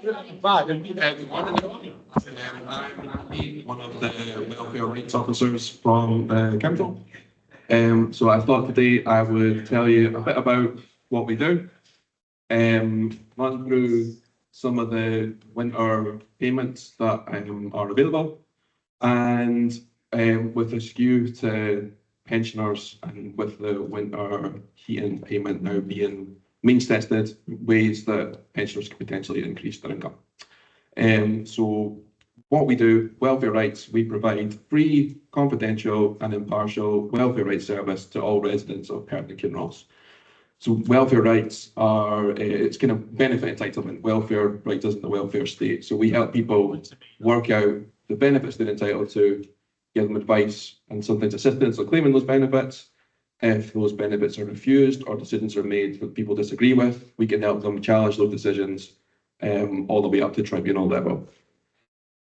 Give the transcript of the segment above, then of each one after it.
Good morning, everyone. I'm Andy, one of the welfare rights officers from the council. So I thought today I would tell you a bit about what we do, run through some of the winter payments that are available, and with a skew to pensioners and with the winter heating payment now being means tested, ways that pensioners can potentially increase their income. So what we do, welfare rights, we provide free, confidential and impartial welfare rights service to all residents of Perth and Kinross. So welfare rights are, it's kind of benefit entitlement. Welfare rights isn't the welfare state. So we help people work out the benefits they're entitled to, give them advice and sometimes assistance on claiming those benefits. If those benefits are refused or decisions are made that people disagree with, we can help them challenge those decisions all the way up to tribunal level.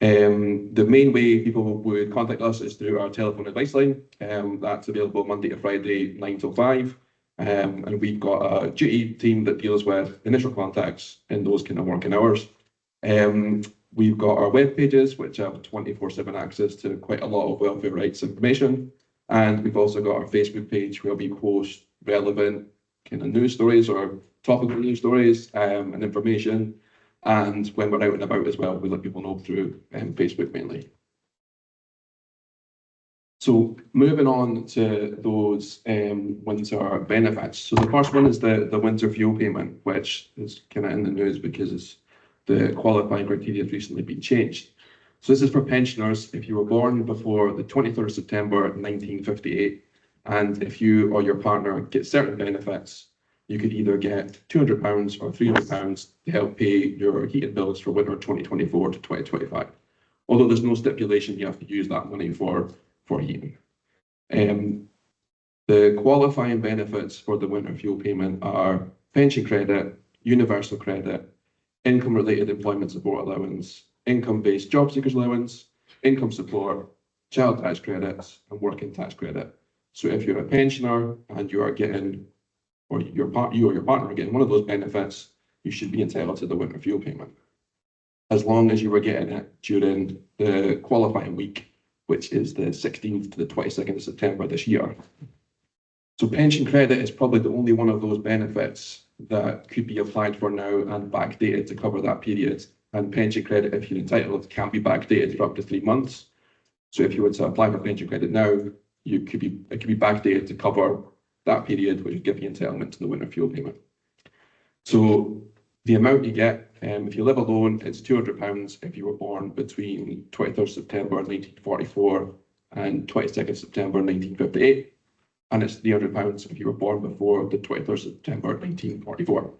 The main way people would contact us is through our telephone advice line. That's available Monday to Friday, 9 till 5. And we've got a duty team that deals with initial contacts in those kind of working hours. We've got our web pages, which have 24/7 access to quite a lot of welfare rights information. And we've also got our Facebook page where we post relevant kind of news stories or topical news stories and information. And when we're out and about as well, we let people know through Facebook mainly. So moving on to those winter benefits. So the first one is the winter fuel payment, which is kind of in the news because the qualifying criteria has recently been changed. So this is for pensioners if you were born before the 23rd of September 1958, and if you or your partner get certain benefits, you could either get £200 or £300 to help pay your heating bills for winter 2024 to 2025. Although there's no stipulation you have to use that money for heating. The qualifying benefits for the winter fuel payment are pension credit, universal credit, income-related employment support allowance, income-based job seekers allowance, income support, child tax credits, and working tax credit. So if you're a pensioner and you are getting, or you or your partner are getting one of those benefits, you should be entitled to the winter fuel payment, as long as you were getting it during the qualifying week, which is the 16th to the 22nd of September this year. So pension credit is probably the only one of those benefits that could be applied for now and backdated to cover that period. And pension credit, if you're entitled, can be backdated for up to 3 months. So if you were to apply for pension credit now, it could be backdated to cover that period, which would give you entitlement to the winter fuel payment. So the amount you get, if you live alone, it's £200 if you were born between 23rd September 1944 and 22nd September 1958. And it's £300 if you were born before the 23rd September 1944.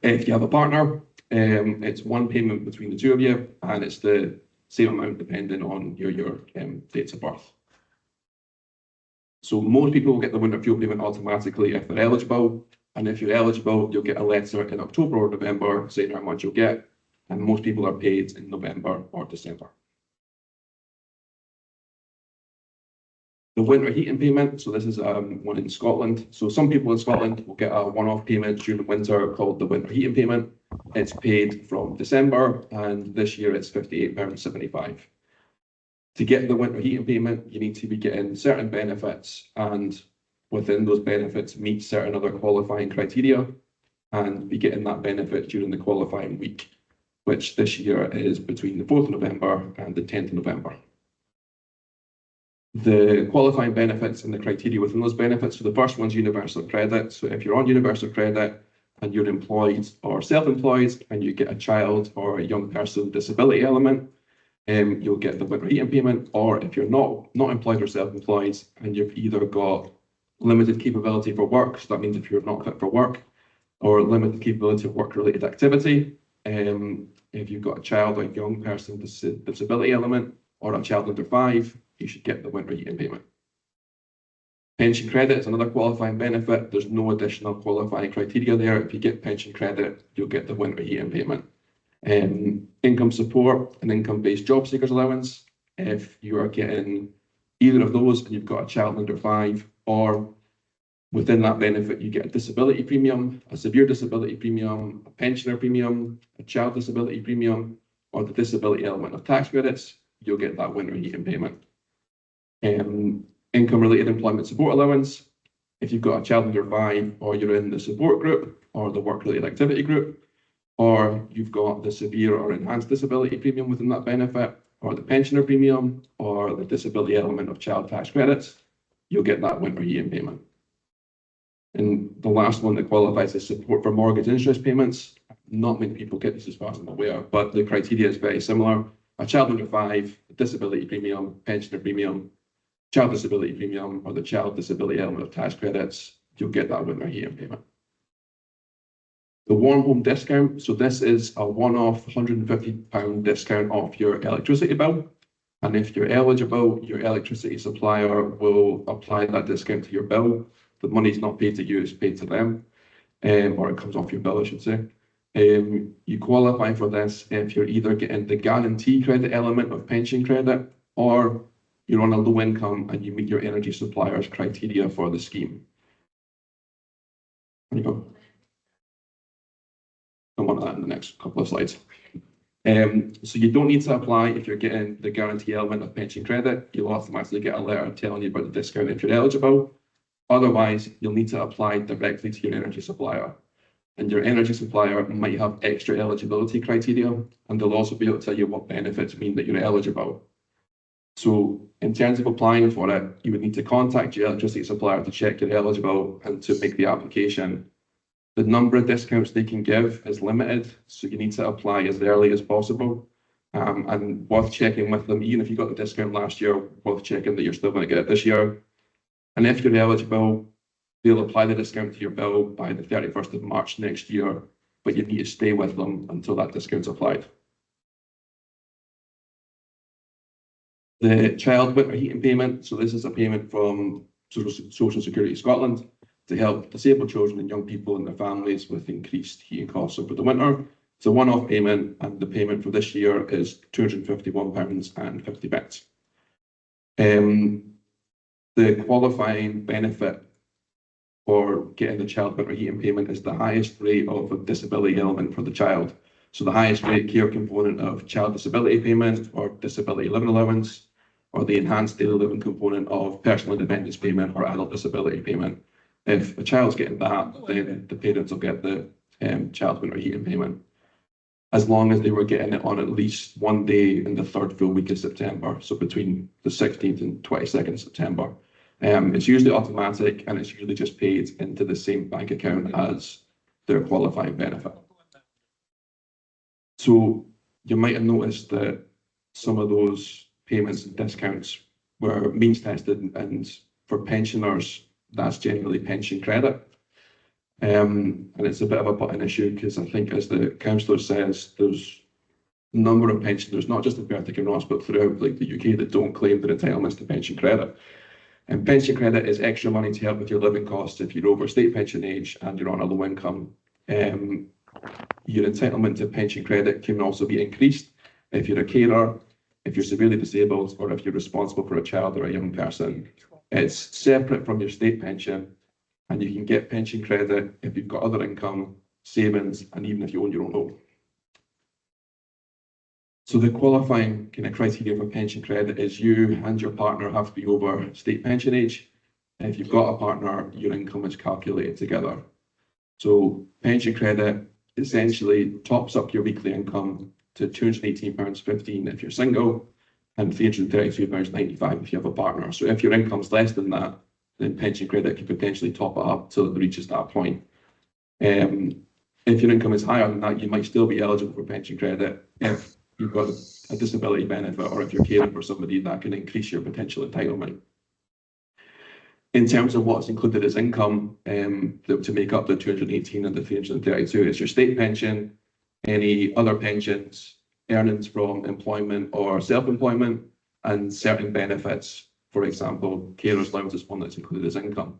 If you have a partner, it's one payment between the two of you, and it's the same amount depending on your dates of birth. So most people will get the winter fuel payment automatically if they're eligible, and if you're eligible, you'll get a letter in October or November saying how much you'll get, and most people are paid in November or December. The winter heating payment, so this is one in Scotland. So some people in Scotland will get a one-off payment during winter called the winter heating payment. It's paid from December, and this year it's £58.75. To get the winter heating payment, you need to be getting certain benefits, and within those benefits meet certain other qualifying criteria, and be getting that benefit during the qualifying week, which this year is between the 4th of November and the 10th of November. The qualifying benefits and the criteria within those benefits. So the first one's universal credit. So if you're on universal credit and you're employed or self-employed and you get a child or a young person disability element, you'll get the winter heating payment. Or if you're not employed or self-employed and you've either got limited capability for work, so that means if you're not fit for work, or limited capability of work-related activity, if you've got a child or a young person disability element, or a child under 5, you should get the winter heating payment. Pension credit is another qualifying benefit. There's no additional qualifying criteria there. If you get pension credit, you'll get the winter heating payment. Income support and income-based job seekers allowance. If you are getting either of those and you've got a child under 5, or Within that benefit, you get a disability premium, a severe disability premium, a pensioner premium, a child disability premium, or the disability element of tax credits. You'll get that winter heating payment. Income-related employment support allowance. If you've got a child under 5, or you're in the support group, or the work-related activity group, or you've got the severe or enhanced disability premium within that benefit, or the pensioner premium, or the disability element of child tax credits, you'll get that winter heating payment. And the last one that qualifies is support for mortgage interest payments. Not many people get this as far as I'm aware, but the criteria is very similar. A child under 5, a disability premium, pensioner premium, child disability premium, or the child disability element of tax credits, you'll get that winter heating payment. The warm home discount, so this is a one-off £150 discount off your electricity bill. And if you're eligible, your electricity supplier will apply that discount to your bill. The money's not paid to you, it's paid to them, or it comes off your bill, I should say. You qualify for this if you're either getting the guarantee credit element of pension credit, or you're on a low income and you meet your energy supplier's criteria for the scheme. There you go. Come on to that in the next couple of slides. So you don't need to apply if you're getting the guarantee element of pension credit. You'll automatically get a letter telling you about the discount if you're eligible. Otherwise, you'll need to apply directly to your energy supplier. And your energy supplier might have extra eligibility criteria, and they'll also be able to tell you what benefits mean that you're eligible. So in terms of applying for it, you would need to contact your electricity supplier to check you're eligible and to make the application. The number of discounts they can give is limited, so you need to apply as early as possible. And worth checking with them, even if you got the discount last year, worth checking that you're still going to get it this year. And if you're eligible, they'll apply the discount to your bill by the 31st of March next year, but you need to stay with them until that discount's applied. The child winter heating payment, so this is a payment from Social Security Scotland to help disabled children and young people and their families with increased heating costs over the winter. It's a one-off payment, and the payment for this year is £251.50. The qualifying benefit for getting the child winter heating payment is the highest rate of a disability element for the child. So the highest rate care component of child disability payment or disability living allowance, or the enhanced daily living component of personal independence payment or adult disability payment. If a child's getting that, then the parents will get the child winter heating payment, as long as they were getting it on at least one day in the third full week of September, so between the 16th and 22nd of September. It's usually automatic, and it's usually just paid into the same bank account as their qualifying benefit. So you might have noticed that some of those payments and discounts were means tested, and for pensioners, that's generally pension credit. And it's a bit of a button issue, because I think, as the councillor says, there's a number of pensioners, not just in Berwick and Ross, but throughout the UK, that don't claim their entitlements to pension credit. And pension credit is extra money to help with your living costs if you're over state pension age and you're on a low income. Your entitlement to pension credit can also be increased if you're a carer, if you're severely disabled, or if you're responsible for a child or a young person. It's separate from your state pension, and you can get pension credit if you've got other income, savings, and even if you own your own home. So the qualifying kind of criteria for pension credit is you and your partner have to be over state pension age. If you've got a partner, your income is calculated together. So pension credit essentially tops up your weekly income to £218.15 if you're single, and £332.95 if you have a partner. So if your income's less than that, then pension credit can potentially top it up till it reaches that point. If your income is higher than that, you might still be eligible for pension credit if you've got a disability benefit, or if you're caring for somebody, that can increase your potential entitlement. In terms of what's included as income to make up the 218 and the 332, is your state pension, any other pensions, earnings from employment or self-employment, and certain benefits. For example, carers allowance is one that's included as income.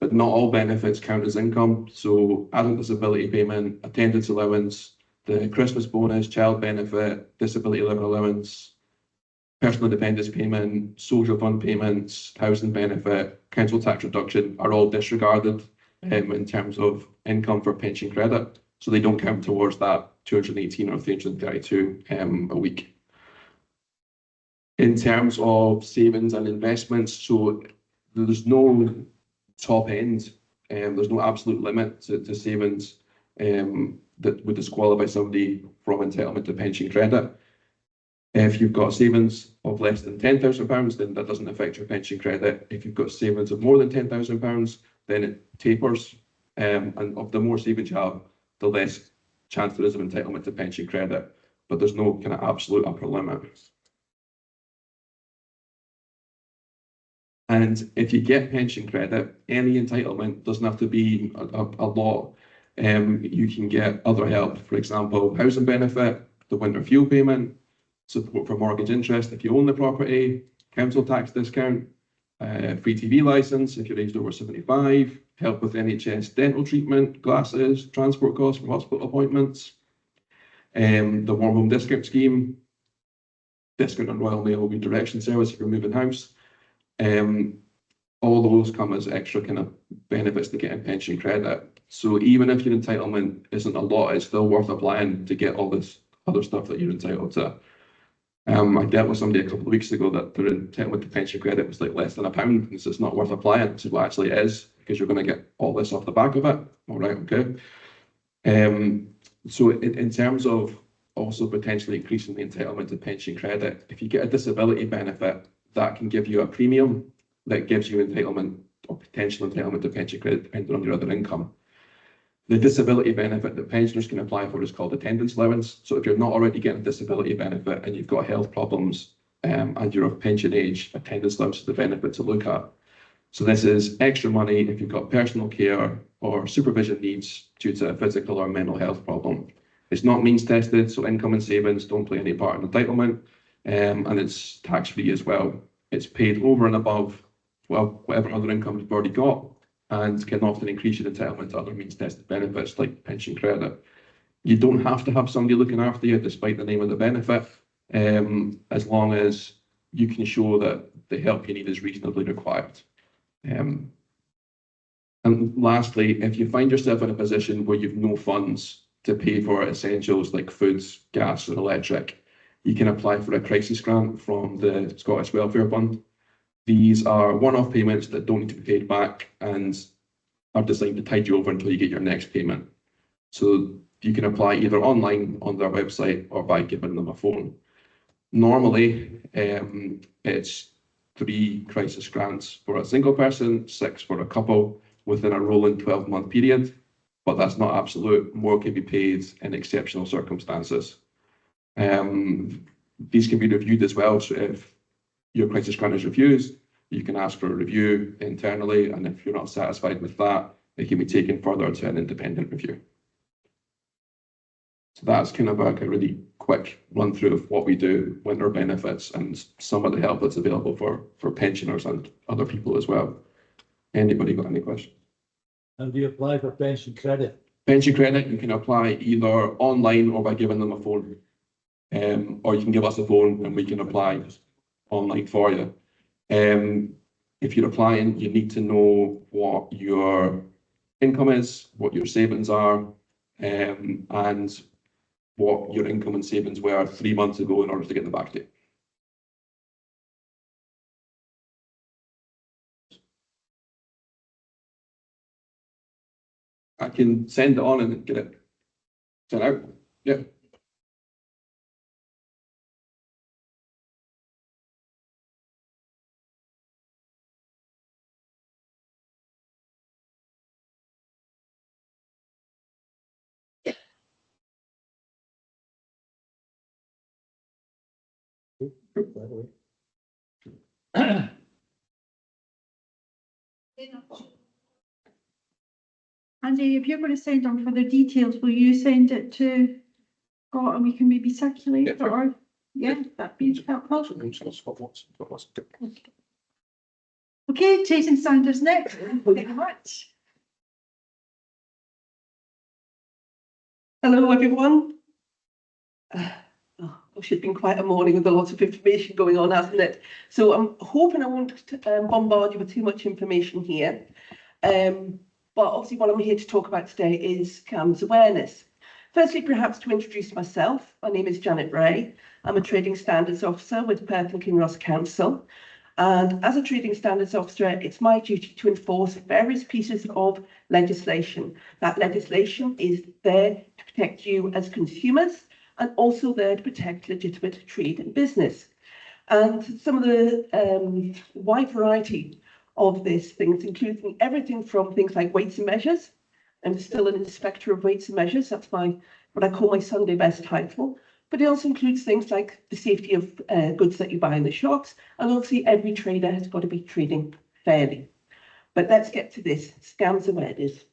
But not all benefits count as income. So adult disability payment, attendance allowance, the Christmas bonus, child benefit, disability living allowance, personal dependence payment, social fund payments, housing benefit, council tax reduction are all disregarded in terms of income for pension credit. So they don't count towards that 218 or 332 a week. In terms of savings and investments, so there's no top end, there's no absolute limit to savings that would disqualify somebody from entitlement to pension credit. If you've got savings of less than £10,000, then that doesn't affect your pension credit. If you've got savings of more than £10,000, then it tapers. And of the more savings you have, the less chance there is of entitlement to pension credit. But there's no kind of absolute upper limit. And if you get pension credit, any entitlement doesn't have to be a lot. You can get other help, for example, housing benefit, the winter fuel payment, support for mortgage interest if you own the property, council tax discount, free TV licence if you're aged over 75, help with NHS dental treatment, glasses, transport costs for hospital appointments, the warm home discount scheme, discount on Royal Mail redirection service if you're moving house. All those come as extra kind of benefits to getting pension credit. So even if your entitlement isn't a lot, it's still worth applying to get all this other stuff that you're entitled to. I dealt with somebody a couple of weeks ago that their entitlement to pension credit was like less than £1, and so it's not worth applying. So well, actually it is, because you're going to get all this off the back of it. All right, okay. So in terms of also potentially increasing the entitlement to pension credit, if you get a disability benefit, that can give you a premium that gives you entitlement or potential entitlement to pension credit depending on your other income. The disability benefit that pensioners can apply for is called attendance allowance. So if you're not already getting a disability benefit and you've got health problems and you're of pension age, attendance allowance is the benefit to look at. So this is extra money if you've got personal care or supervision needs due to a physical or mental health problem. It's not means tested, so income and savings don't play any part in entitlement, and it's tax-free as well. It's paid over and above, well, whatever other income you've already got, and can often increase your entitlement to other means tested benefits like pension credit. You don't have to have somebody looking after you despite the name of the benefit, as long as you can show that the help you need is reasonably required. And lastly, if you find yourself in a position where you've no funds to pay for essentials like foods, gas and electric, you can apply for a crisis grant from the Scottish Welfare Fund. These are one-off payments that don't need to be paid back and are designed to tide you over until you get your next payment. So you can apply either online on their website or by giving them a phone. Normally, it's 3 crisis grants for a single person, 6 for a couple within a rolling 12-month period, but that's not absolute. More can be paid in exceptional circumstances. These can be reviewed as well, so if your crisis grant is refused, you can ask for a review internally, and if you're not satisfied with that, it can be taken further to an independent review. So that's kind of like a really quick run through of what we do, winter benefits, and some of the help that's available for pensioners and other people as well. Anybody got any questions? How do you apply for pension credit? Pension credit, you can apply either online or by giving them a phone. Or you can give us a phone and we can apply online for you. If you're applying, you need to know what your income is, what your savings are, and what your income and savings were 3 months ago in order to get the back date. I can send it on and get it sent out. Yeah. By the way. Andy, if you're going to send on further details, will you send it to Scott and we can maybe circulate it? Or that'd be helpful. Okay, Jason Sanders next. Thank you very much. Hello, everyone. Gosh, it's been quite a morning with a lot of information going on, hasn't it? So I'm hoping I won't bombard you with too much information here. But obviously what I'm here to talk about today is scams awareness. Firstly, perhaps to introduce myself, my name is Janet Ray. I'm a Trading Standards Officer with Perth and Kinross Council. And as a Trading Standards Officer, it's my duty to enforce various pieces of legislation. That legislation is there to protect you as consumers and also there to protect legitimate trade and business. And some of the wide variety of these things, including everything from things like weights and measures. I'm still an inspector of weights and measures. That's what I call my Sunday best title. But it also includes things like the safety of goods that you buy in the shops. And obviously every trader has got to be trading fairly. But let's get to this, scams awareness.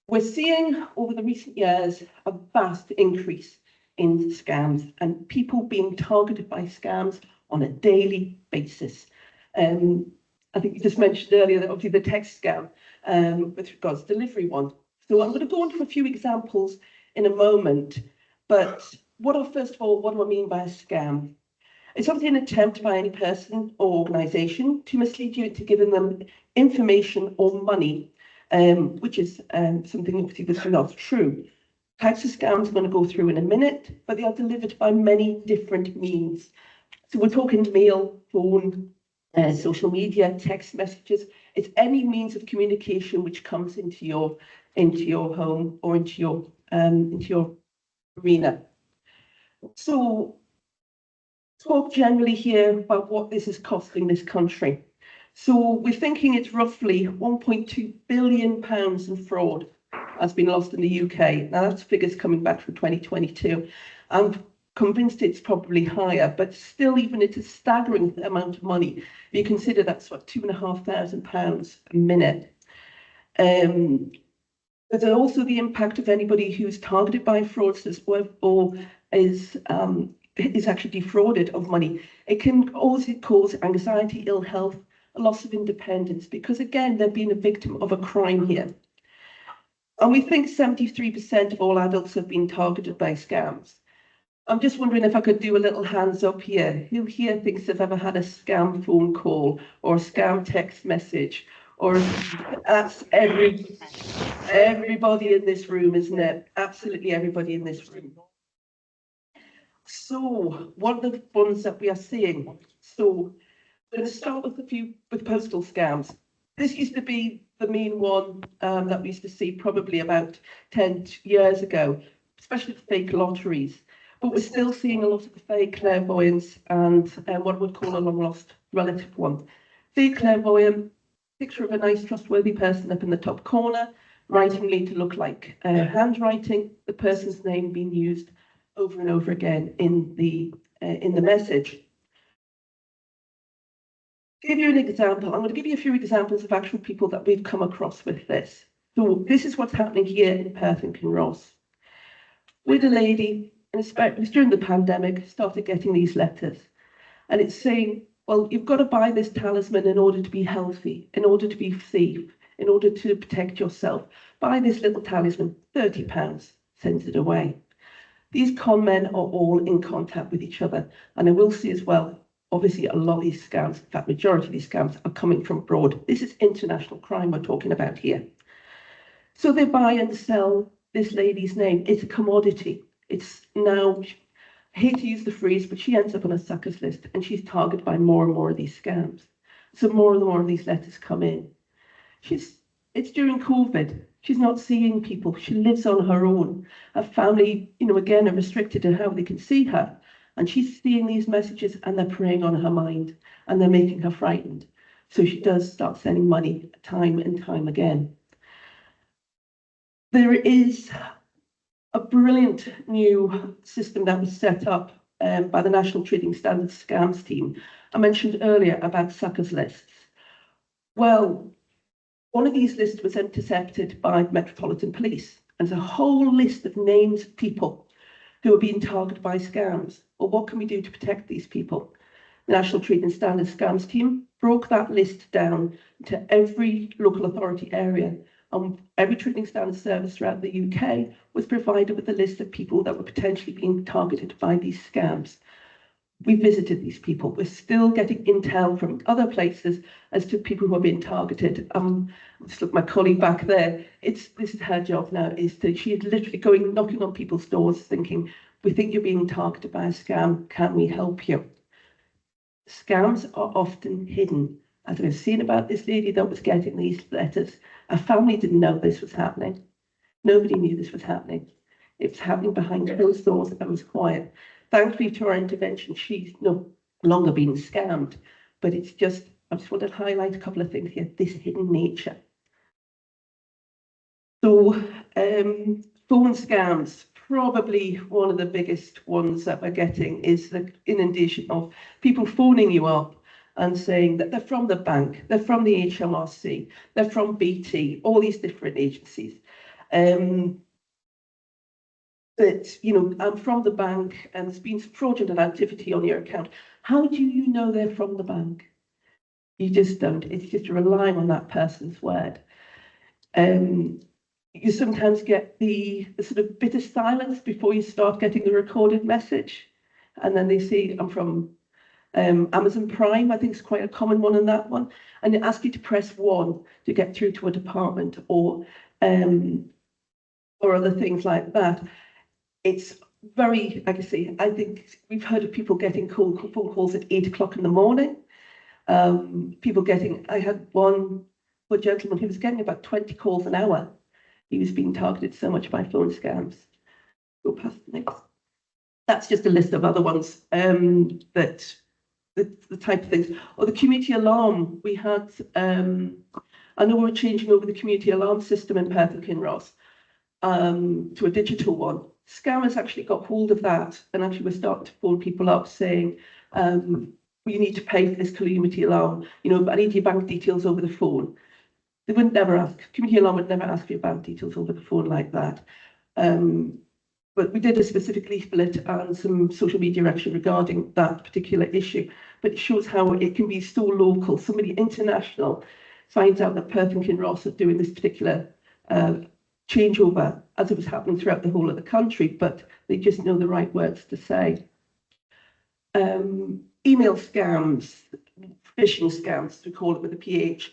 We're seeing over the recent years a vast increase in scams and people being targeted by scams on a daily basis. I think you just mentioned earlier that obviously the text scam with regards to delivery one. So I'm going to go into a few examples in a moment, but first of all, what do I mean by a scam? It's obviously an attempt by any person or organisation to mislead you into giving them information or money, which is something obviously that's not true. Types of scams I'm going to go through in a minute, but they are delivered by many different means. So we're talking mail, phone, social media, text messages. It's any means of communication which comes into your home or into your arena. So talk generally here about what this is costing this country. So we're thinking it's roughly £1.2 billion in fraud has been lost in the UK. Now that's figures coming back from 2022. I'm convinced it's probably higher, but still, even it's a staggering amount of money. If you consider that's what, £2,500 a minute. There's also the impact of anybody who's targeted by fraudsters or is actually defrauded of money. It can also cause anxiety, ill health, a loss of independence, because again, they're being a victim of a crime here. And we think 73% of all adults have been targeted by scams. I'm just wondering if I could do a little hands up here. Who here thinks they've ever had a scam phone call or a scam text message? Or that's everybody in this room, isn't it? Absolutely everybody in this room. So what are the ones that we are seeing? So I'm going to start with postal scams. This used to be the main one that we used to see probably about 10 years ago, especially the fake lotteries. But we're still seeing a lot of the fake clairvoyance and what we'd call a long lost relative one. Fake clairvoyant, picture of a nice trustworthy person up in the top corner, writing made to look like handwriting, the person's name being used over and over again in the message. To give you an example, I'm going to give you a few examples of actual people that we've come across with this. So this is what's happening here in Perth and Kinross. With a lady, and especially during the pandemic, started getting these letters. And it's saying, well, you've got to buy this talisman in order to be healthy, in order to be safe, in order to protect yourself. Buy this little talisman, £30, sends it away. These con men are all in contact with each other. And I will say as well, obviously a lot of these scams, in fact, majority of these scams are coming from abroad. This is international crime we're talking about here. So they buy and sell this lady's name. It's a commodity. It's now, I hate to use the phrase, but she ends up on a suckers list and she's targeted by more and more of these scams. So more and more of these letters come in. It's during COVID. She's not seeing people. She lives on her own. Her family, again, are restricted to how they can see her. And she's seeing these messages and they're preying on her mind and they're making her frightened. So she does start sending money time and time again. There is a brilliant new system that was set up by the National Trading Standards Scams team. I mentioned earlier about suckers lists. Well, one of these lists was intercepted by Metropolitan Police. And there's a whole list of names of people who are being targeted by scams. Well, what can we do to protect these people? The National Trading Standards Scams team broke that list down to every local authority area and every trading standard service throughout the UK was provided with a list of people that were potentially being targeted by these scams. We visited these people. We're still getting intel from other places as to people who are being targeted. Just look, my colleague back there, this is her job now, is that she is literally going, knocking on people's doors thinking, we think you're being targeted by a scam, can we help you? Scams are often hidden. As I've seen about this lady that was getting these letters, her family didn't know this was happening. Nobody knew this was happening. It was happening behind closed doors and was quiet. Thankfully to our intervention, she's no longer being scammed, but it's just, I just want to highlight a couple of things here, this hidden nature. So, phone scams, probably one of the biggest ones that we're getting is the inundation of people phoning you up and saying that they're from the bank, they're from the HMRC, they're from BT, all these different agencies. That, you know, I'm from the bank and there's been fraudulent activity on your account. How do you know they're from the bank? You just don't. It's just relying on that person's word. You sometimes get the sort of bit of silence before you start getting the recorded message. And then they say, I'm from Amazon Prime, I think it's quite a common one in that one. And they ask you to press 1 to get through to a department or other things like that. It's very, like I say, I think we've heard of people getting phone calls at 8 o'clock in the morning. People getting, I had one gentleman who was getting about 20 calls an hour. He was being targeted so much by phone scams. Go past the next. That's just a list of other ones that the type of things. Or the community alarm. We had, I know we're changing over the community alarm system in Perth and Kinross to a digital one. Scammers actually got hold of that and actually were starting to phone people up saying, you need to pay for this community alarm. You know, I need your bank details over the phone. They would never ask, community alarm would never ask for your bank details over the phone like that. But we did a specific leaflet and some social media action regarding that particular issue. But it shows how it can be so local. Somebody international finds out that Perth and Kinross are doing this particular changeover as it was happening throughout the whole of the country, but they just know the right words to say. Email scams, phishing scams, we call it with a PH.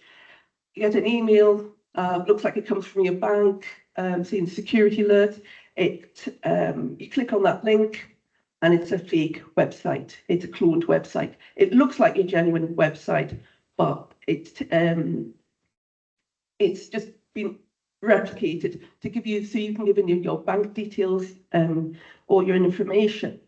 You get an email, looks like it comes from your bank, saying security alert. You click on that link and it's a fake website. It's a cloned website. It looks like a genuine website, but it's just been replicated to give you, so you can give in your bank details or your information.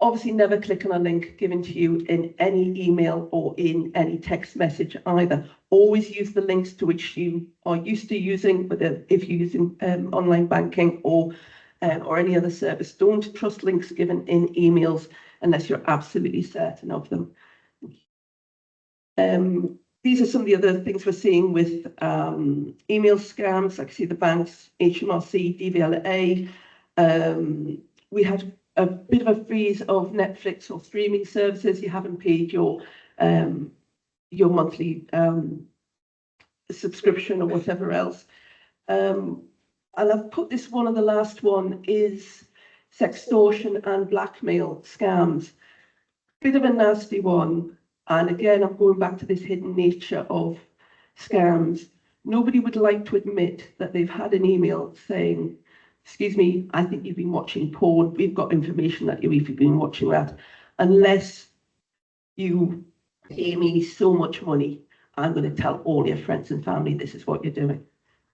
Obviously, never click on a link given to you in any email or in any text message either. Always use the links to which you are used to using, whether if you're using online banking or any other service. Don't trust links given in emails unless you're absolutely certain of them. These are some of the other things we're seeing with email scams, like see the banks, HMRC, DVLA. We had a bit of a freeze of Netflix or streaming services. You haven't paid your monthly subscription or whatever else. And I've put this one on the last one is sextortion and blackmail scams. Bit of a nasty one. And again, I'm going back to this hidden nature of scams. Nobody would like to admit that they've had an email saying, excuse me, I think you've been watching porn. We've got information that you've been watching that. Unless you pay me so much money, I'm going to tell all your friends and family this is what you're doing.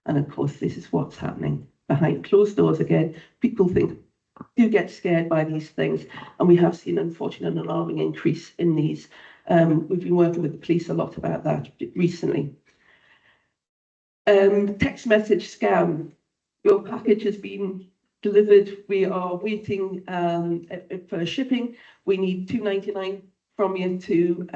And of course, this is what's happening behind closed doors again. People do get scared by these things. And we have seen, unfortunately, an alarming increase in these. We've been working with the police a lot about that recently. Text message scam. Your package has been delivered. We are waiting for shipping. We need $2.99 from you to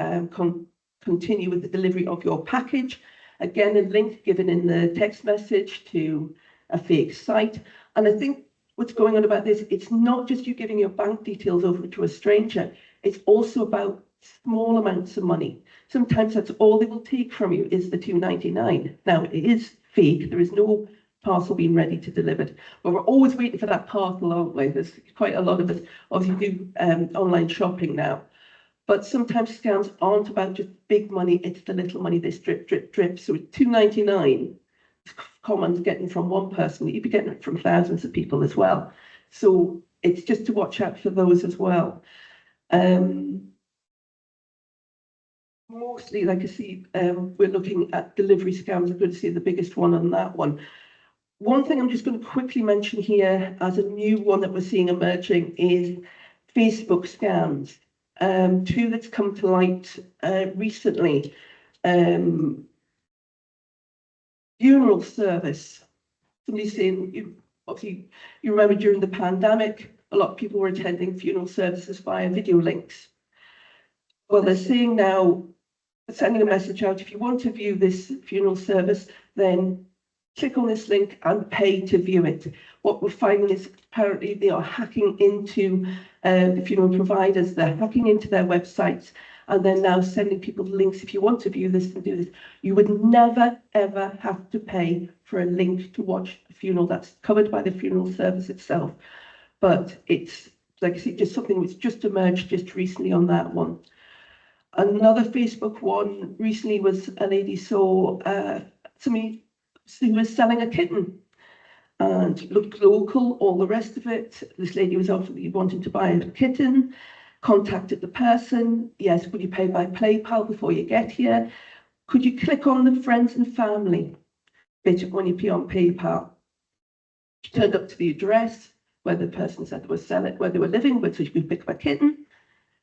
continue with the delivery of your package. Again, a link given in the text message to a fake site. And I think what's going on about this, it's not just you giving your bank details over to a stranger. It's also about small amounts of money. Sometimes that's all they will take from you is the $2.99. Now, it is fake. There is no parcel being ready to delivered. But we're always waiting for that parcel, aren't we? There's quite a lot of us obviously do online shopping now. But sometimes scams aren't about just big money, it's the little money, this drip, drip, drip. So it's £2.99, commons getting from one person, you'd be getting it from thousands of people as well. So it's just to watch out for those as well. Mostly, like I see, we're looking at delivery scams. I'm going to see the biggest one on that one. One thing I'm just going to quickly mention here as a new one that we're seeing emerging is Facebook scams. Two that's come to light recently. Funeral service. Somebody saying, obviously, you remember during the pandemic, a lot of people were attending funeral services via video links. Well, they're saying now, sending a message out, if you want to view this funeral service, then click on this link and pay to view it. What we're finding is apparently they are hacking into the funeral providers, they're hacking into their websites, and they're now sending people links. If you want to view this and do this, you would never, ever have to pay for a link to watch a funeral. That's covered by the funeral service itself. But it's, like I say, just something that's just emerged just recently on that one. Another Facebook one recently was a lady saw somebody who was selling a kitten and looked local, all the rest of it. This lady was obviously wanting to buy a kitten, contacted the person. Yes, would you pay by PayPal before you get here? Could you click on the friends and family bit when you pay on PayPal? She turned up to the address where the person said they were selling, where they were living, so she could pick up a kitten.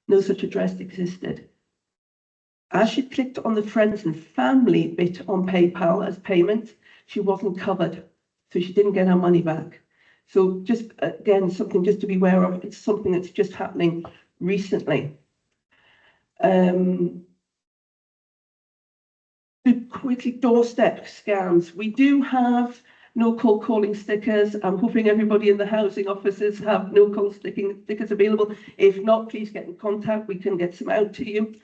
No such address existed. As she clicked on the friends and family bit on PayPal as payment, she wasn't covered, so she didn't get her money back. So just, again, something just to be aware of. It's something that's just happening recently. Quickly, doorstep scams. We do have no cold calling stickers. I'm hoping everybody in the housing offices have no cold stickers available. If not, please get in contact. We can get some out to you.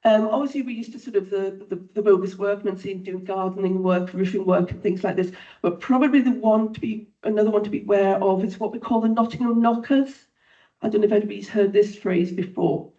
Obviously, we used to sort of the bogus workmen seen doing gardening work, roofing work, and things like this. But probably another one to be aware of is what we call the Nottingham knockers. I don't know if anybody's heard this phrase before.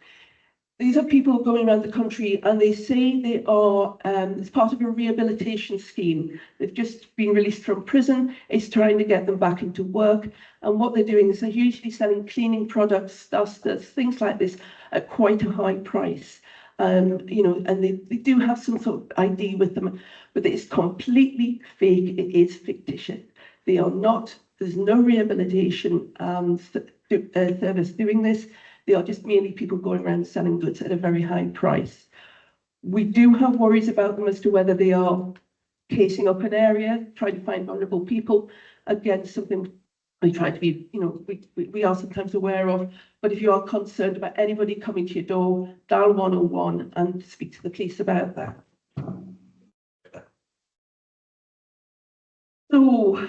These are people going around the country and they say they are, as part of a rehabilitation scheme. They've just been released from prison. It's trying to get them back into work. And what they're doing is they're usually selling cleaning products, dusters, things like this at quite a high price. And they do have some sort of ID with them, but it's completely fake. It is fictitious. They are not, there's no rehabilitation service doing this. They are just merely people going around selling goods at a very high price. We do have worries about them as to whether they are casing up an area, trying to find vulnerable people. Again, something we try to be, we are sometimes aware of. But if you are concerned about anybody coming to your door, dial 101 and speak to the police about that. So,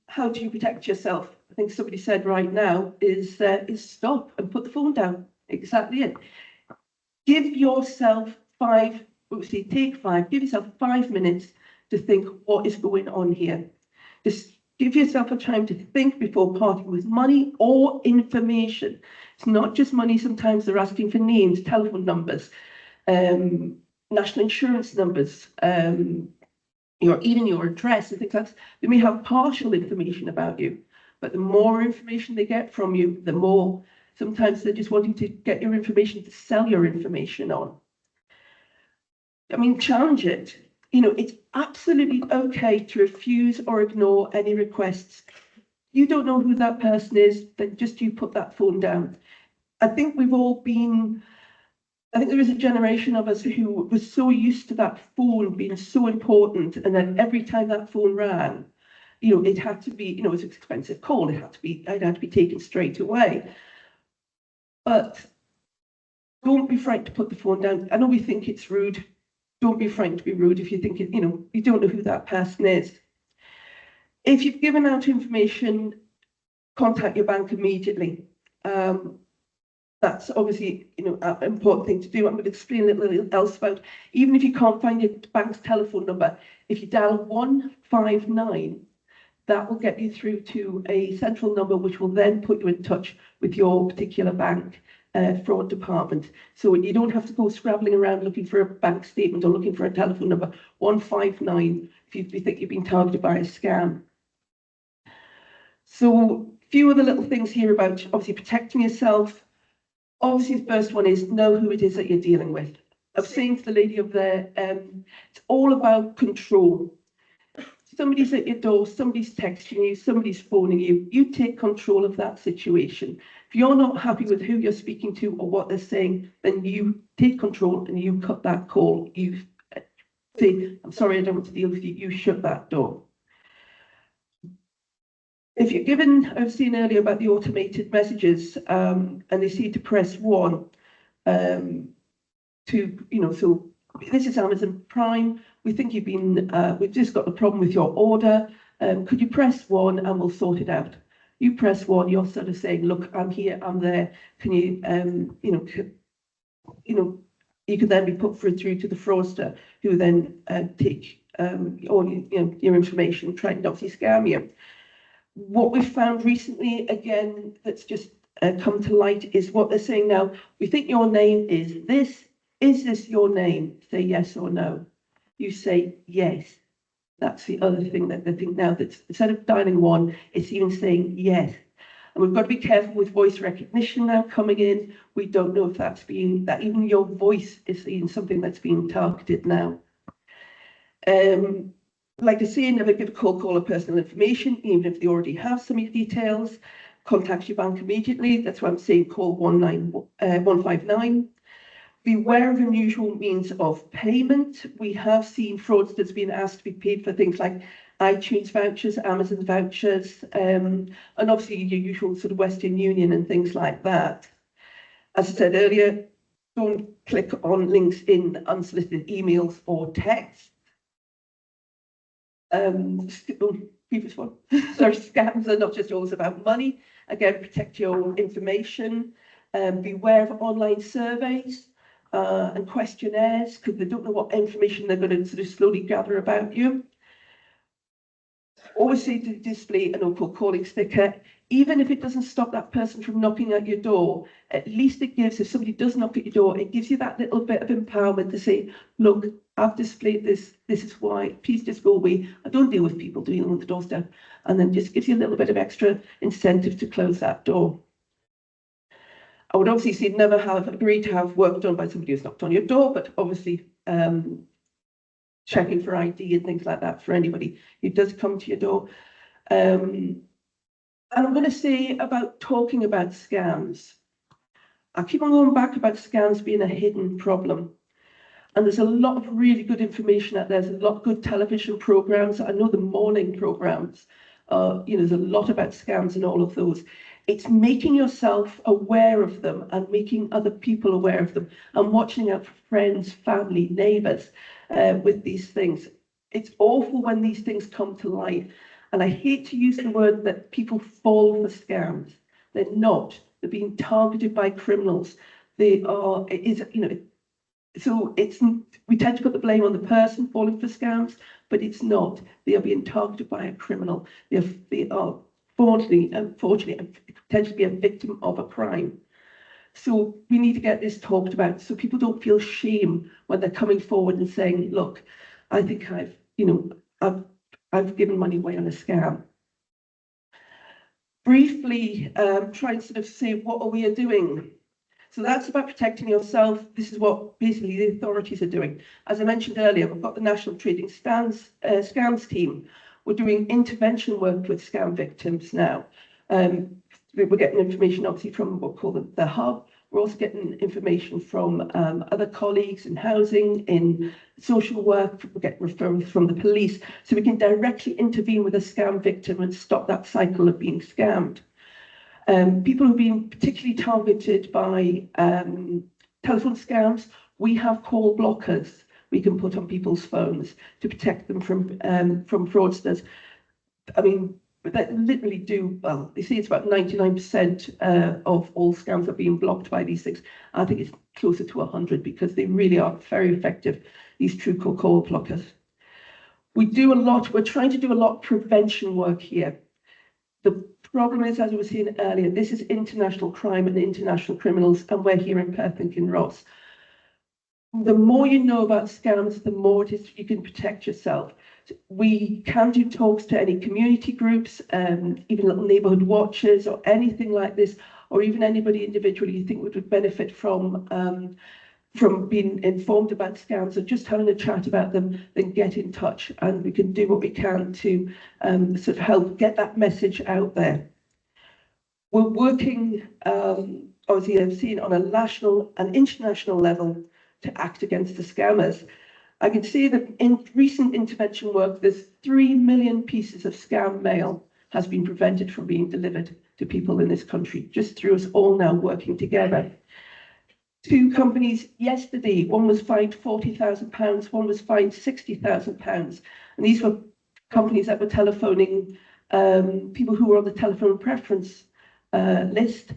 how do you protect yourself? I think somebody said right now is stop and put the phone down. Exactly it. Give yourself give yourself 5 minutes to think what is going on here. Just give yourself a time to think before parting with money or information. It's not just money. Sometimes they're asking for names, telephone numbers, national insurance numbers, even your address and things like that. They may have partial information about you, but the more information they get from you, the more sometimes they're just wanting to get your information to sell your information on. I mean, challenge it. It's absolutely okay to refuse or ignore any requests. You don't know who that person is, then just you put that phone down. I think there is a generation of us who was so used to that phone being so important, and then every time that phone rang, it had to be, it was an expensive call. It had to be taken straight away. But don't be frightened to put the phone down. I know we think it's rude. Don't be frightened to be rude if you think you don't know who that person is. If you've given out information, contact your bank immediately. that's obviously, an important thing to do. I'm going to explain a little else about, even if you can't find your bank's telephone number, if you dial 159, that will get you through to a central number, which will then put you in touch with your particular bank fraud department. So you don't have to go scrabbling around looking for a bank statement or looking for a telephone number. 159 if you think you've been targeted by a scam. So a few other little things here about obviously protecting yourself. Obviously, the first one is know who it is that you're dealing with. I was saying to the lady up there, it's all about control. Somebody's at your door, somebody's texting you, somebody's phoning you. You take control of that situation. If you're not happy with who you're speaking to or what they're saying, then you take control and you cut that call. You say, I'm sorry, I don't want to deal with you. You shut that door. If you're given, I was saying earlier about the automated messages, and they say to press 1 so this is Amazon Prime. We think you've been, we've just got a problem with your order. Could you press 1 and we'll sort it out? You press 1, you're sort of saying, look, I'm here, I'm there. Can you, you could then be put through to the fraudster, who then take all your information, try and obviously scam you. What we've found recently, again, that's just come to light, is what they're saying now. We think your name is this. Is this your name? Say yes or no. You say yes. That's the other thing that they think now, that instead of dialing 1, it's even saying yes. And we've got to be careful with voice recognition now coming in. We don't know if that even your voice is even something that's being targeted now. Like I say, never give a cold caller personal information, even if they already have some of your details. Contact your bank immediately. That's why I'm saying call 159. Beware of unusual means of payment. We have seen fraudsters being asked to be paid for things like iTunes vouchers, Amazon vouchers, and obviously your usual sort of Western Union and things like that. As I said earlier, don't click on links in unsolicited emails or texts. Previous one. So scams are not just always about money. Again, protect your information. Beware of online surveys and questionnaires, because they don't know what information they're going to sort of slowly gather about you. Always say to display an no-call calling sticker, even if it doesn't stop that person from knocking at your door. At least it gives, if somebody does knock at your door, it gives you that little bit of empowerment to say, look, I've displayed this, this is why, please just go away. I don't deal with people doing on the doorstep. And then just gives you a little bit of extra incentive to close that door. I would obviously say never have agreed to have work done by somebody who's knocked on your door, but obviously checking for ID and things like that for anybody who does come to your door. And I'm going to say about talking about scams. I keep on going back about scams being a hidden problem. And there's a lot of really good information out there. There's a lot of good television programs. I know the morning programs, there's a lot about scams and all of those. It's making yourself aware of them and making other people aware of them and watching out for friends, family, neighbours with these things. It's awful when these things come to light. And I hate to use the word that people fall for scams. They're not. They're being targeted by criminals. They are, so we tend to put the blame on the person falling for scams, but it's not. They are being targeted by a criminal. They are unfortunately, potentially be a victim of a crime. So we need to get this talked about so people don't feel shame when they're coming forward and saying, look, I think I've given money away on a scam. Briefly, try and sort of say, what are we doing? So that's about protecting yourself. This is what basically the authorities are doing. As I mentioned earlier, we've got the National Trading Scams team. We're doing intervention work with scam victims now. We're getting information obviously from what we call the hub. We're also getting information from other colleagues in housing, in social work. We're getting referrals from the police, so we can directly intervene with a scam victim and stop that cycle of being scammed. People who've been particularly targeted by telephone scams, we have call blockers we can put on people's phones to protect them from fraudsters. I mean, but that literally do, well, they say it's about 99% of all scams are being blocked by these things. I think it's closer to 100 because they really are very effective, these true call blockers. We do a lot, we're trying to do a lot of prevention work here. The problem is, as I was saying earlier, this is international crime and international criminals, and we're here in Perth and Kinross. The more you know about scams, the more it is you can protect yourself. We can do talks to any community groups, even little neighbourhood watches or anything like this, or even anybody individually you think would benefit from being informed about scams or just having a chat about them, then get in touch and we can do what we can to sort of help get that message out there. We're working, obviously I've seen on a national and international level to act against the scammers. I can see that in recent intervention work, there's 3 million pieces of scam mail has been prevented from being delivered to people in this country, just through us all now working together. 2 companies yesterday, one was fined £40,000, one was fined £60,000. And these were companies that were telephoning people who were on the telephone preference list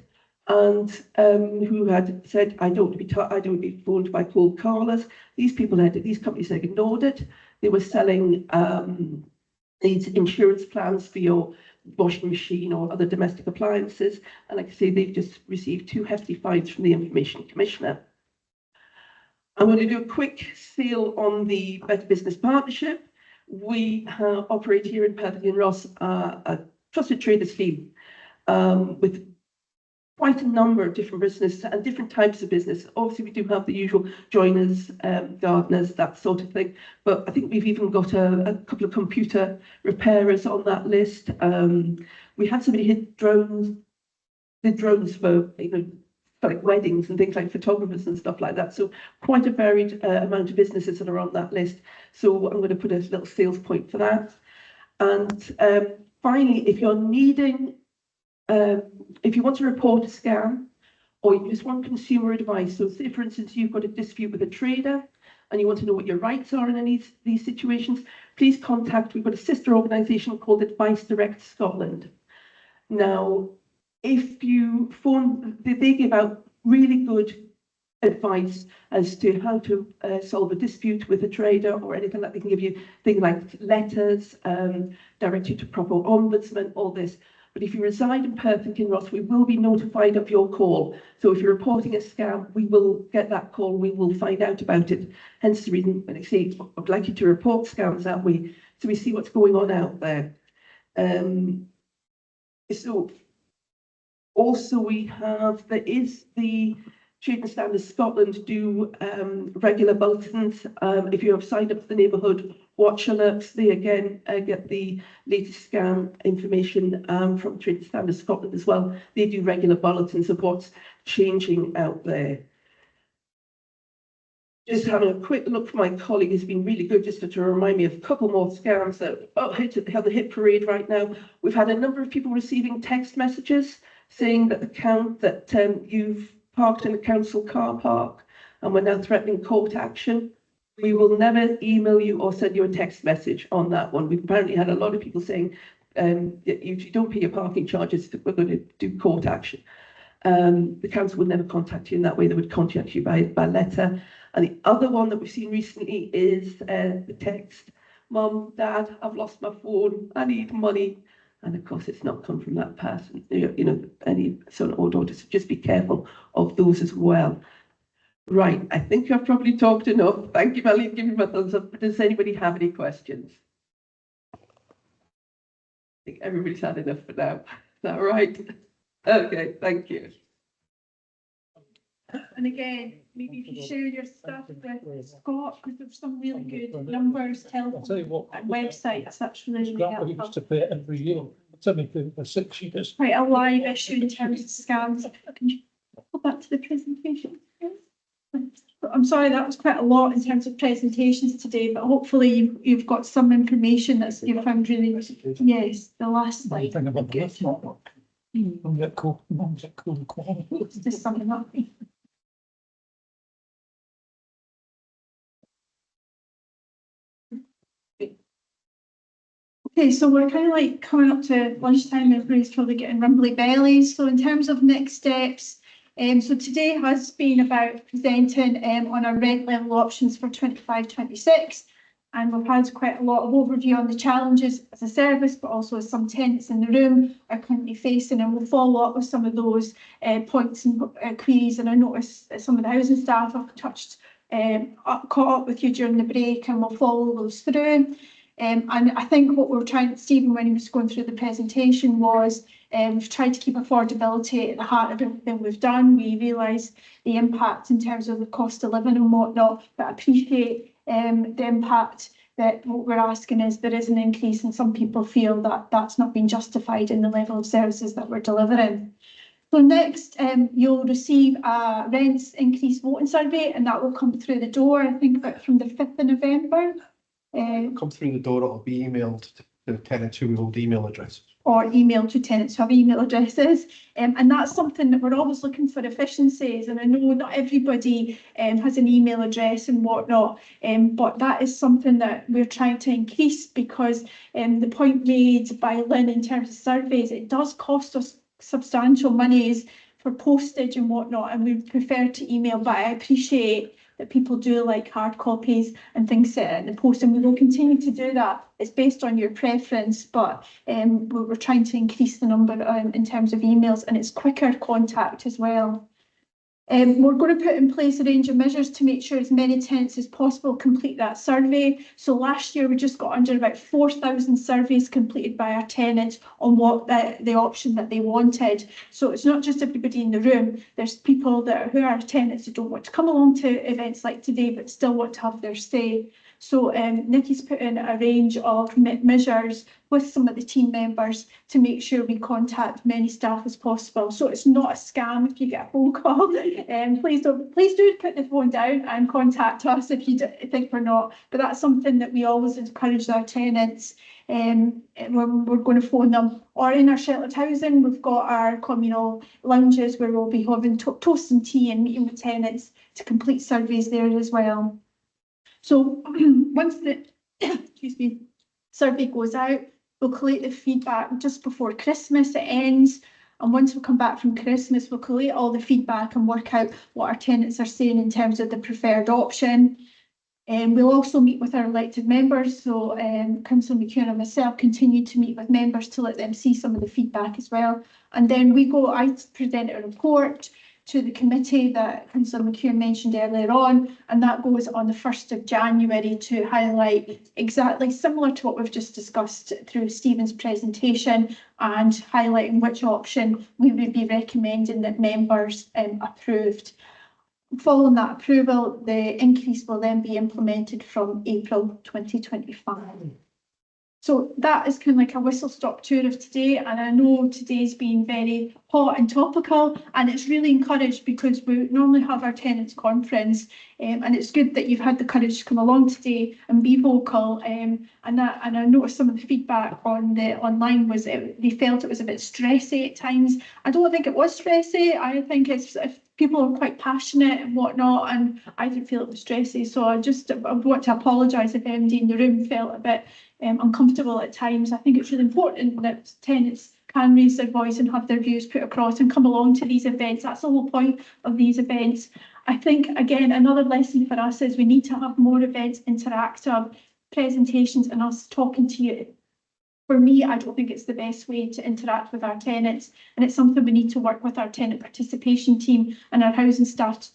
and who had said, I don't want to be phoned by cold callers. These companies had ignored it. They were selling these insurance plans for your washing machine or other domestic appliances. And like I say, they've just received 2 hefty fines from the Information Commissioner. I'm going to do a quick seal on the Better Business Partnership. We operate here in Perth and Ross a trusted trader scheme with quite a number of different businesses and different types of business. Obviously, we do have the usual joiners, gardeners, that sort of thing. But I think we've even got a couple of computer repairers on that list. We had somebody hit drones, did drones for, for like weddings and things like photographers and stuff like that. So quite a varied amount of businesses that are on that list. So I'm going to put a little sales point for that. And finally, if you're needing if you want to report a scam or you just want consumer advice, so say for instance you've got a dispute with a trader and you want to know what your rights are in any of these situations, please contact, we've got a sister organisation called Advice Direct Scotland. Now, if you phone, they give out really good advice as to how to solve a dispute with a trader or anything like that. They can give you things like letters, direct you to proper ombudsman, all this. But if you reside in Perth and Kinross, we will be notified of your call. So if you're reporting a scam, we will get that call, we will find out about it. Hence the reason when I say I'd like you to report scams that way, so we see what's going on out there. So also we have, there is the Trading Standards Scotland do regular bulletins. If you have signed up to the neighbourhood watch alerts, they again get the latest scam information from Trading Standards Scotland as well. They do regular bulletins of what's changing out there. Just having a quick look for my colleague has been really good just to remind me of a couple more scams that have the hit parade right now. We've had a number of people receiving text messages saying that you've parked in a council car park and we're now threatening court action. We will never email you or send you a text message on that one. We've apparently had a lot of people saying if you don't pay your parking charges, we're going to do court action. The council would never contact you in that way. They would contact you by letter. And the other one that we've seen recently is the text, Mum, Dad, I've lost my phone, I need money. And of course, it's not come from that person, any son or daughter. So just be careful of those as well. Right, I think I've probably talked enough. Thank you, Melanie, give me my thumbs up. Does anybody have any questions? I think everybody's had enough for now. Is that right? Okay, thank you. And again, maybe if you share your stuff with Scott, because there's some really good numbers, I'll tell you telephone what. and websites, that's really Scrap, we helpful. used to pay it every year. It's only for 6 years. Quite a live issue in terms of scams. Can you go back to the presentation? I'm sorry, that was quite a lot in terms of presentations today, but hopefully you've got some information that you found really, yes, the last One slide. thing about Good. this not working. Don't get cool. Don't get cool. Let's just sum it up. Okay, so we're kind of like coming up to lunchtime, everybody's probably getting rumbly bellies. So in terms of next steps, so today has been about presenting on our rent level options for 25-26. And we've had quite a lot of overview on the challenges as a service, but also as some tenants in the room are currently facing, and we'll follow up with some of those points and queries. And I noticed that some of the housing staff have caught up with you during the break, and we'll follow those through. And I think what we're trying, Stephen, when he was going through the presentation, was we've tried to keep affordability at the heart of everything we've done. We realise the impact in terms of the cost of living and whatnot, but appreciate the impact that what we're asking is there is an increase, and some people feel that that's not been justified in the level of services that we're delivering. So next, you'll receive a rents increase voting survey, and that will come through the door, I think, about from the 5th of November. Come through the door, it'll be emailed to the tenants who hold email addresses. Or email to tenants who have email addresses. And that's something that we're always looking for efficiencies. And I know not everybody has an email address and whatnot, but that is something that we're trying to increase, because the point made by Lynn in terms of surveys, it does cost us substantial monies for postage and whatnot, and we prefer to email, but I appreciate that people do like hard copies and things set in the post, and we will continue to do that. It's based on your preference, but we're trying to increase the number in terms of emails, and it's quicker contact as well. We're going to put in place a range of measures to make sure as many tenants as possible complete that survey. So last year we just got under about 4,000 surveys completed by our tenants on what the option that they wanted. So it's not just everybody in the room. There's people who are tenants who don't want to come along to events like today, but still want to have their say. So Nikki's put in a range of measures with some of the team members to make sure we contact many staff as possible. So it's not a scam if you get a phone call. Please do put the phone down and contact us if you think we're not. But that's something that we always encourage our tenants when we're going to phone them. Or in our sheltered housing, we've got our communal lounges where we'll be having toast and tea and meeting with tenants to complete surveys there as well. So once the survey goes out, we'll collate the feedback just before Christmas. It ends, and once we come back from Christmas, we'll collate all the feedback and work out what our tenants are saying in terms of the preferred option. And we'll also meet with our elected members. So Councillor McEwen and myself continue to meet with members to let them see some of the feedback as well. And then I present a report to the committee that Councillor McEwen mentioned earlier on, and that goes on the 1st of January to highlight exactly similar to what we've just discussed through Stephen's presentation, and highlighting which option we would be recommending that members approved. Following that approval, the increase will then be implemented from April 2025. So that is kind of like a whistle-stop tour of today, and I know today's been very hot and topical, and it's really encouraged because we normally have our tenants conference, and it's good that you've had the courage to come along today and be vocal. And I noticed some of the feedback on the online was they felt it was a bit stressy at times. I don't think it was stressy. I think it's if people are quite passionate and whatnot, and I didn't feel it was stressy. So I want to apologise if anybody in the room felt a bit uncomfortable at times. I think it's really important that tenants can raise their voice and have their views put across and come along to these events. That's the whole point of these events. I think, again, another lesson for us is we need to have more events, interactive presentations, and us talking to you. For me, I don't think it's the best way to interact with our tenants, and it's something we need to work with our tenant participation team and our housing staff to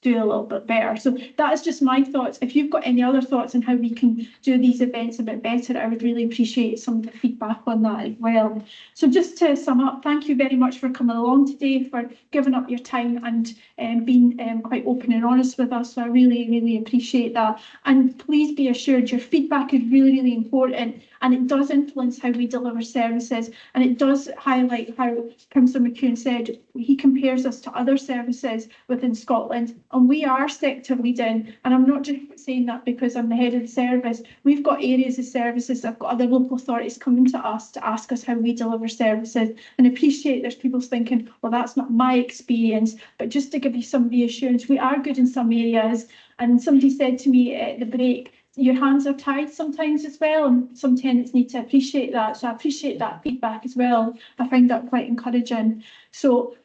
do a little bit better. So that is just my thoughts. If you've got any other thoughts on how we can do these events a bit better, I would really appreciate some of the feedback on that as well. So just to sum up, thank you very much for coming along today, for giving up your time and being quite open and honest with us. So I really, really appreciate that. And please be assured your feedback is really, really important, and it does influence how we deliver services, and it does highlight how Councillor McEwen said he compares us to other services within Scotland, and we are sector leading. And I'm not just saying that because I'm the head of the service. We've got areas of services, I've got other local authorities coming to us to ask us how we deliver services, and appreciate there's people thinking, well, that's not my experience. But just to give you some reassurance, we are good in some areas. And somebody said to me at the break, your hands are tied sometimes as well, and some tenants need to appreciate that. So I appreciate that feedback as well. I find that quite encouraging. So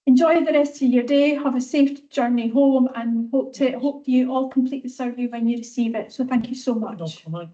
enjoy the rest of your day, have a safe journey home, and hope you all complete the survey when you receive it. So thank you so No much. comment.